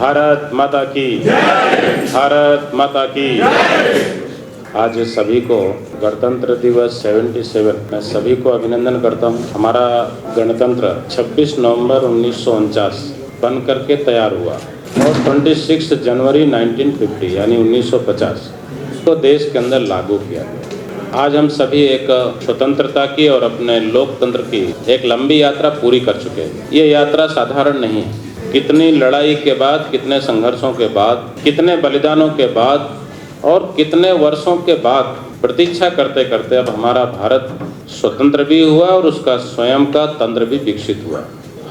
भारत माता की भारत माता की। आज सभी को गणतंत्र दिवस 77 मैं सभी को अभिनंदन करता हूं। हमारा गणतंत्र 26 नवंबर 1949 बन करके तैयार हुआ और 26 जनवरी 1950 यानी 1950 को देश के अंदर लागू किया गया। आज हम सभी एक स्वतंत्रता की और अपने लोकतंत्र की एक लंबी यात्रा पूरी कर चुके हैं। ये यात्रा साधारण नहीं है। कितनी लड़ाई के बाद, कितने संघर्षों के बाद, कितने बलिदानों के बाद और कितने वर्षों के बाद प्रतीक्षा करते करते अब हमारा भारत स्वतंत्र भी हुआ और उसका स्वयं का तंत्र भी विकसित हुआ।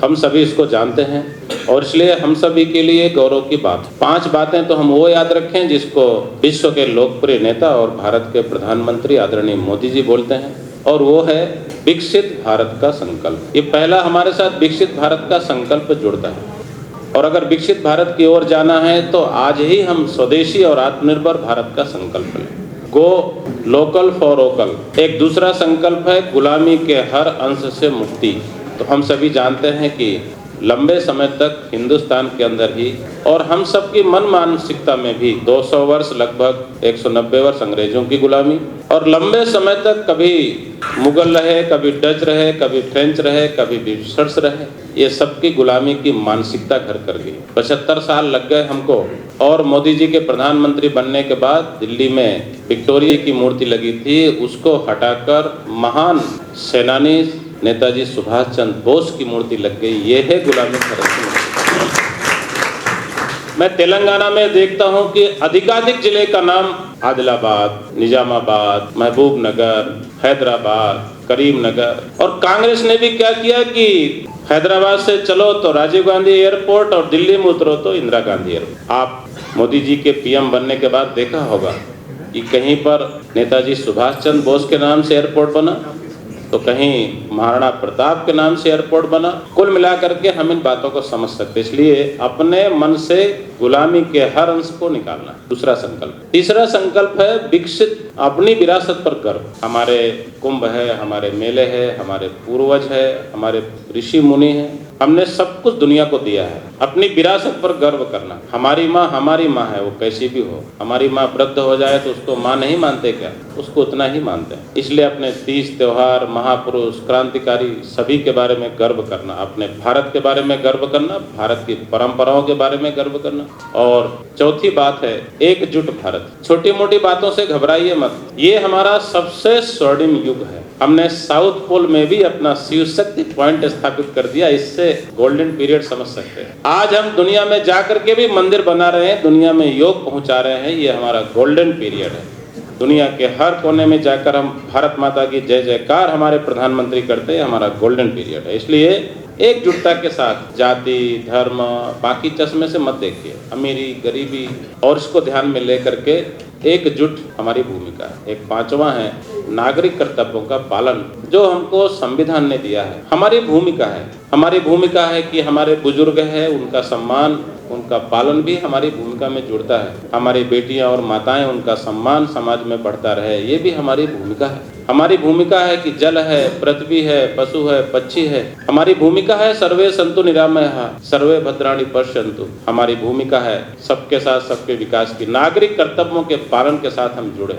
हम सभी इसको जानते हैं और इसलिए हम सभी के लिए गौरव की बात। 5 बातें तो हम वो याद रखें जिसको विश्व के लोकप्रिय नेता और भारत के प्रधानमंत्री आदरणीय मोदी जी बोलते हैं, और वो है विकसित भारत का संकल्प। ये पहला हमारे साथ विकसित भारत का संकल्प जुड़ता है। और अगर विकसित भारत की ओर जाना है तो आज ही हम स्वदेशी और आत्मनिर्भर भारत का संकल्प लें। Go local for vocal. एक दूसरा संकल्प है गुलामी के हर अंश से मुक्ति। तो हम सभी जानते हैं कि लंबे समय तक हिंदुस्तान के अंदर ही और हम सबकी मन मानसिकता में भी 200 वर्ष, लगभग 190 वर्ष अंग्रेजों की गुलामी, और लंबे समय तक कभी मुगल रहे, कभी डच रहे, कभी फ्रेंच रहे, कभी ब्रिटिशर्स रहे। ये सबकी गुलामी की मानसिकता घर कर गई। 75 साल लग गए हमको। और मोदी जी के प्रधानमंत्री बनने के बाद दिल्ली में विक्टोरिया की मूर्ति लगी थी, उसको हटाकर महान सेनानी नेताजी सुभाष चंद्र बोस की मूर्ति लग गई। ये है गुलामी खत्म। मैं तेलंगाना में देखता हूं कि अधिकाधिक जिले का नाम आदिलाबाद, निजामाबाद, महबूबनगर, हैदराबाद, करीमनगर, और कांग्रेस ने भी क्या किया कि हैदराबाद से चलो तो राजीव गांधी एयरपोर्ट और दिल्ली में उतरो तो इंदिरा गांधी एयरपोर्ट। आप मोदी जी के पीएम बनने के बाद देखा होगा कि कहीं पर नेताजी सुभाष चंद्र बोस के नाम से एयरपोर्ट बना तो कहीं महाराणा प्रताप के नाम से एयरपोर्ट बना। कुल मिलाकर के हम इन बातों को समझ सकते, इसलिए अपने मन से गुलामी के हर अंश को निकालना दूसरा संकल्प। तीसरा संकल्प है विकसित अपनी विरासत पर गर्व। हमारे कुंभ है, हमारे मेले है, हमारे पूर्वज है, हमारे ऋषि मुनि हैं, हमने सब कुछ दुनिया को दिया है। अपनी विरासत पर गर्व करना। हमारी माँ है, वो कैसी भी हो। हमारी माँ वृद्ध हो जाए तो उसको माँ नहीं मानते क्या? उसको उतना ही मानते हैं। इसलिए अपने तीज त्योहार, महापुरुष, क्रांतिकारी सभी के बारे में गर्व करना, अपने भारत के बारे में गर्व करना, भारत की परंपराओं के बारे में गर्व करना। और चौथी बात है एकजुट भारत। छोटी मोटी बातों से घबराइए मत। ये हमारा सबसे स्वर्णिम युग है। हमने साउथ पोल में भी अपना शिव शक्ति पॉइंट स्थापित कर दिया। इससे गोल्डन पीरियड समझ सकते हैं। आज हम दुनिया में जाकर के भी मंदिर बना रहे हैं, दुनिया में योग पहुंचा रहे हैं। ये हमारा गोल्डन पीरियड है। दुनिया के हर कोने में जाकर हम भारत माता की जय जयकार हमारे प्रधानमंत्री करते हैं। हमारा गोल्डन पीरियड है। इसलिए एकजुटता के साथ जाति, धर्म, बाकी चश्मे से मत देखिए, अमीरी, गरीबी, और इसको ध्यान में लेकर के एकजुट हमारी भूमिका है। एक 5वां है नागरिक कर्तव्यों का पालन, जो हमको संविधान ने दिया है। हमारी भूमिका है। हमारी भूमिका है कि हमारे बुजुर्ग हैं, उनका सम्मान, उनका पालन भी हमारी भूमिका में जुड़ता है। हमारी बेटियां और माताएं, उनका सम्मान समाज में बढ़ता रहे, ये भी हमारी भूमिका है। हमारी भूमिका है कि जल है, पृथ्वी है, पशु है, पक्षी है। हमारी भूमिका है सर्वे सन्तु निरामया सर्वे भद्राणि पश्यन्तु। हमारी भूमिका है सबके साथ सबके विकास की। नागरिक कर्तव्यों के पालन के साथ हम जुड़े।